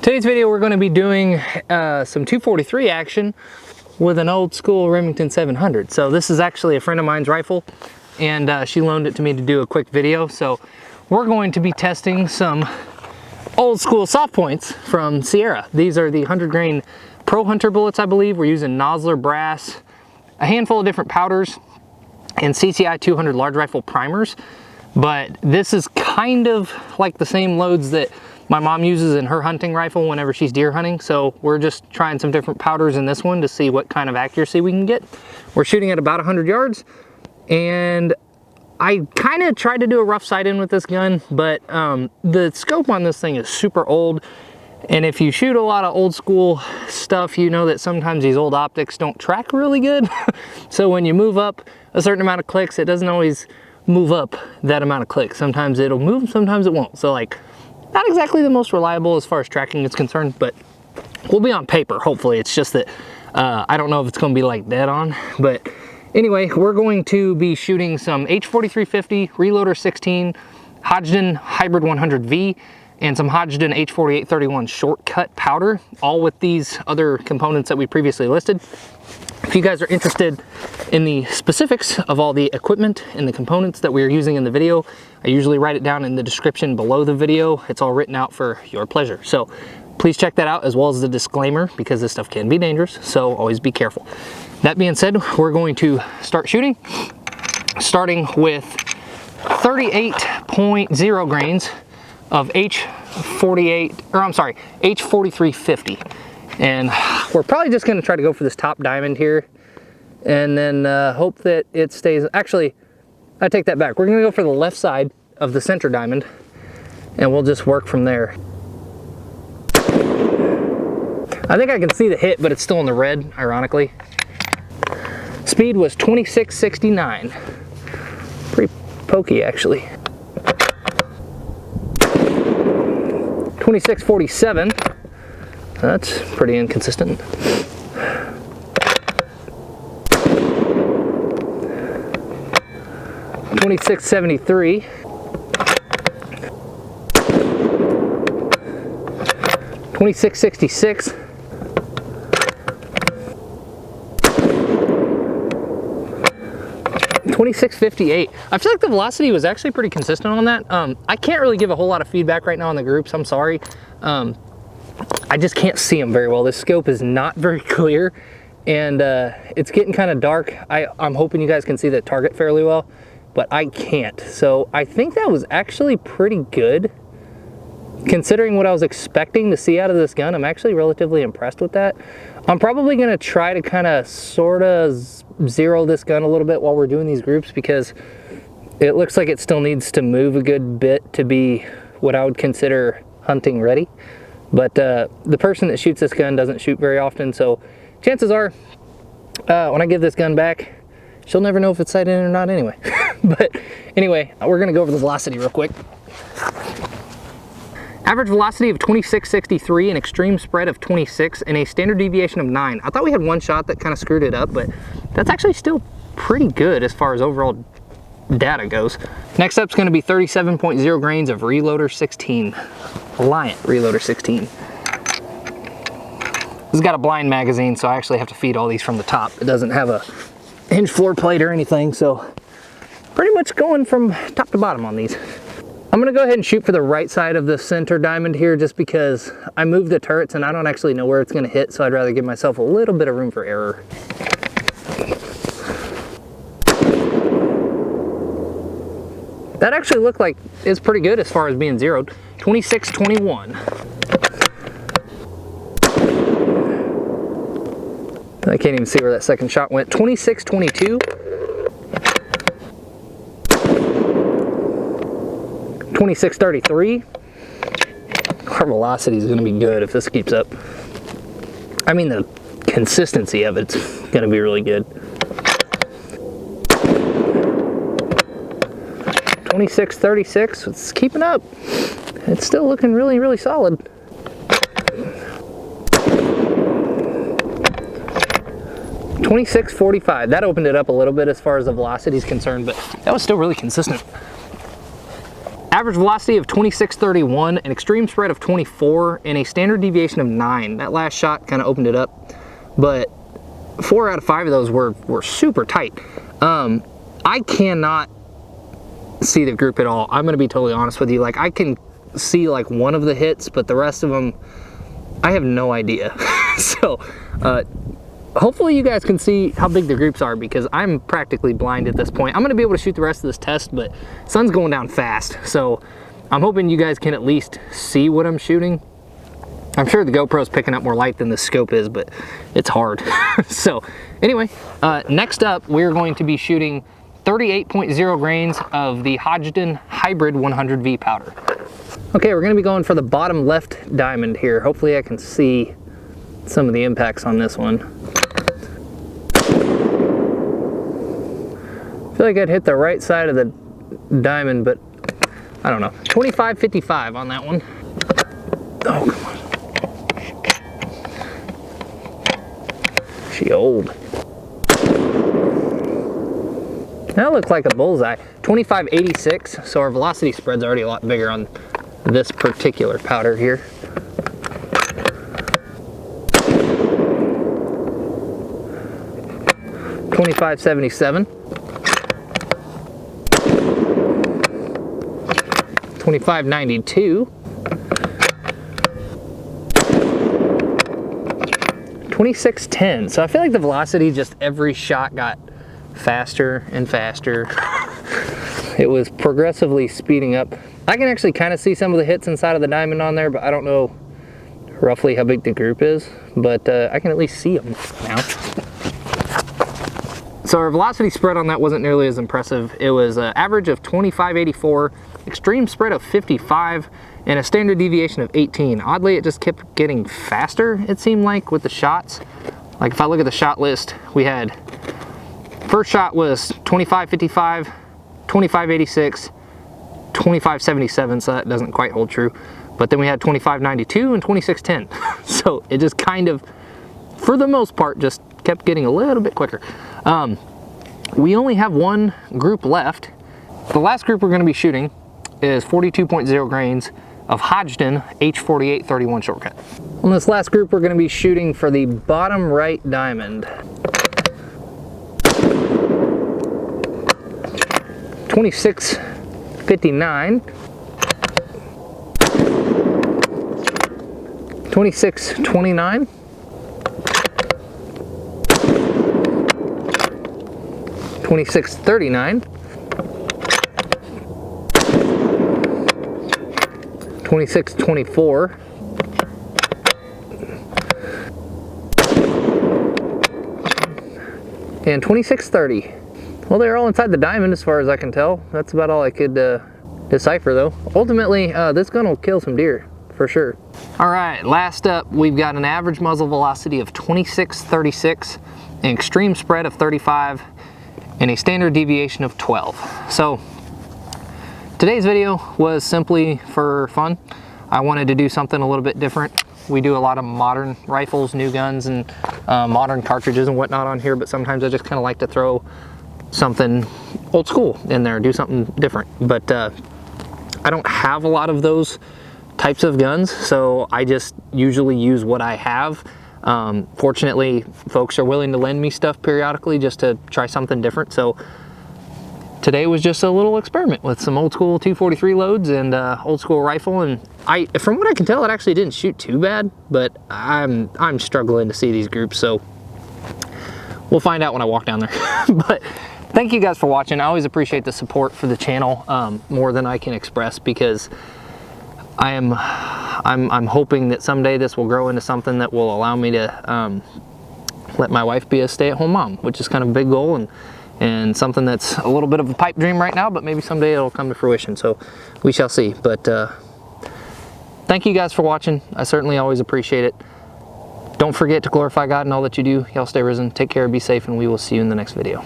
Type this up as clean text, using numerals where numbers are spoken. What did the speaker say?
Today's video we're going to be doing some 243 action with an old school Remington 700. So this is actually a friend of mine's rifle, and she loaned it to me to do a quick video. So we're going to be testing some old school soft points from Sierra. These are the 100 grain Pro Hunter bullets, I believe. We're using Nosler brass, a handful of different powders, and CCI 200 large rifle primers. But this is kind of like the same loads that my mom uses in her hunting rifle whenever she's deer hunting. So we're just trying some different powders in this one to see what kind of accuracy we can get. We're shooting at about 100 yards, and I kind of tried to do a rough sight in with this gun, but the scope on this thing is super old. And if you shoot a lot of old school stuff, you know that sometimes these old optics don't track really good. So when you move up a certain amount of clicks, it doesn't always move up that amount of clicks. Sometimes it'll move, sometimes it won't. So like, not exactly the most reliable as far as tracking is concerned, but we'll be on paper, hopefully. It's just that I don't know if it's going to be like dead on. But anyway, we're going to be shooting some H4350, Reloader 16, Hodgdon Hybrid 100V, and some Hodgdon H4831 shortcut powder, all with these other components that we previously listed. If you guys are interested in the specifics of all the equipment and the components that we are using in the video, I usually write it down in the description below the video. It's all written out for your pleasure. So please check that out, as well as the disclaimer, because this stuff can be dangerous, so always be careful. That being said, we're going to start shooting, starting with 38.0 grains of H4350. And we're probably just going to try to go for this top diamond here, and then hope that it stays. Actually, I take that back. We're going to go for the left side of the center diamond, and we'll just work from there. I think I can see the hit, but it's still in the red, ironically. Speed was 2669. Pretty pokey, actually. 2647. That's pretty inconsistent. 2673. 2666. 2658. I feel like the velocity was actually pretty consistent on that. I can't really give a whole lot of feedback right now in the groups. I'm sorry. I just can't see them very well. This scope is not very clear, and it's getting kind of dark. I'm hoping you guys can see the target fairly well, but I can't. So I think that was actually pretty good. Considering what I was expecting to see out of this gun, I'm actually relatively impressed with that. I'm probably going to try to kind of sort of zero this gun a little bit while we're doing these groups, because it looks like it still needs to move a good bit to be what I would consider hunting ready. But the person that shoots this gun doesn't shoot very often, so chances are when I give this gun back, she'll never know if it's sighted in or not anyway. But anyway, we're gonna go over the velocity real quick. Average velocity of 2663, an extreme spread of 26, and a standard deviation of 9. I thought we had one shot that kind of screwed it up, but that's actually still pretty good as far as overall data goes. Next up is going to be 37.0 grains of Reloader 16. Reliant Reloader 16. This has got a blind magazine, so I actually have to feed all these from the top. It doesn't have a hinge floor plate or anything, so pretty much going from top to bottom on these. I'm going to go ahead and shoot for the right side of the center diamond here, just because I moved the turrets and I don't actually know where it's going to hit, so I'd rather give myself a little bit of room for error. That actually looked like it's pretty good as far as being zeroed. 2621. I can't even see where that second shot went. 2622. 2633. Our velocity is going to be good if this keeps up. I mean, the consistency of it's going to be really good. 2636, it's keeping up. It's still looking really, really solid. 2645, that opened it up a little bit as far as the velocity is concerned, but that was still really consistent. Average velocity of 2631, an extreme spread of 24, and a standard deviation of 9. That last shot kind of opened it up, but 4 out of 5 of those were super tight. I cannot see the group at all. I'm gonna be totally honest with you. Like, I can see like one of the hits, but the rest of them, I have no idea. So, hopefully you guys can see how big the groups are, because I'm practically blind at this point. I'm gonna be able to shoot the rest of this test, but sun's going down fast. So I'm hoping you guys can at least see what I'm shooting. I'm sure the GoPro's picking up more light than the scope is, but it's hard. So anyway, next up, we're going to be shooting 38.0 grains of the Hodgdon Hybrid 100V powder. Okay, we're gonna be going for the bottom left diamond here. Hopefully I can see some of the impacts on this one. I feel like I'd hit the right side of the diamond, but I don't know. 25.55 on that one. Oh, come on. She old. That looks like a bullseye. 25.86, so our velocity spread's already a lot bigger on this particular powder here. $25.77. 25.92. 26.10. So I feel like the velocity, just every shot got faster and faster. It was progressively speeding up. I can actually kind of see some of the hits inside of the diamond on there, but I don't know roughly how big the group is, but I can at least see them now. So our velocity spread on that wasn't nearly as impressive. It was an average of 25.84, extreme spread of 55, and a standard deviation of 18. Oddly, it just kept getting faster, it seemed like, with the shots. Like if I look at the shot list, we had, first shot was 25.55, 25.86, 25.77, so that doesn't quite hold true. But then we had 25.92 and 26.10. So it just kind of, for the most part, just kept getting a little bit quicker. We only have one group left. The last group we're going to be shooting is 42.0 grains of Hodgdon H48 31 shortcut. On this last group, we're going to be shooting for the bottom right diamond. 26.59, 26.29, 26.39, 26.24, and 26.30. Well, they're all inside the diamond as far as I can tell. That's about all I could decipher though. Ultimately, this gun will kill some deer, for sure. All right, last up, we've got an average muzzle velocity of 26.36, an extreme spread of 35, and a standard deviation of 12. So today's video was simply for fun. I wanted to do something a little bit different. We do a lot of modern rifles, new guns, and modern cartridges and whatnot on here, but sometimes I just kind of like to throw something old school in there, do something different. But I don't have a lot of those types of guns, so I just usually use what I have. Fortunately, folks are willing to lend me stuff periodically just to try something different. So today was just a little experiment with some old school 243 loads and old school rifle, and from what I can tell, it actually didn't shoot too bad, but I'm struggling to see these groups, so we'll find out when I walk down there. But thank you guys for watching. I always appreciate the support for the channel more than I can express, because I'm hoping that someday this will grow into something that will allow me to let my wife be a stay-at-home mom, which is kind of a big goal and something that's a little bit of a pipe dream right now, but maybe someday it'll come to fruition, so we shall see. But thank you guys for watching. I certainly always appreciate it. Don't forget to glorify God in all that you do. Y'all stay risen, take care, be safe, and we will see you in the next video.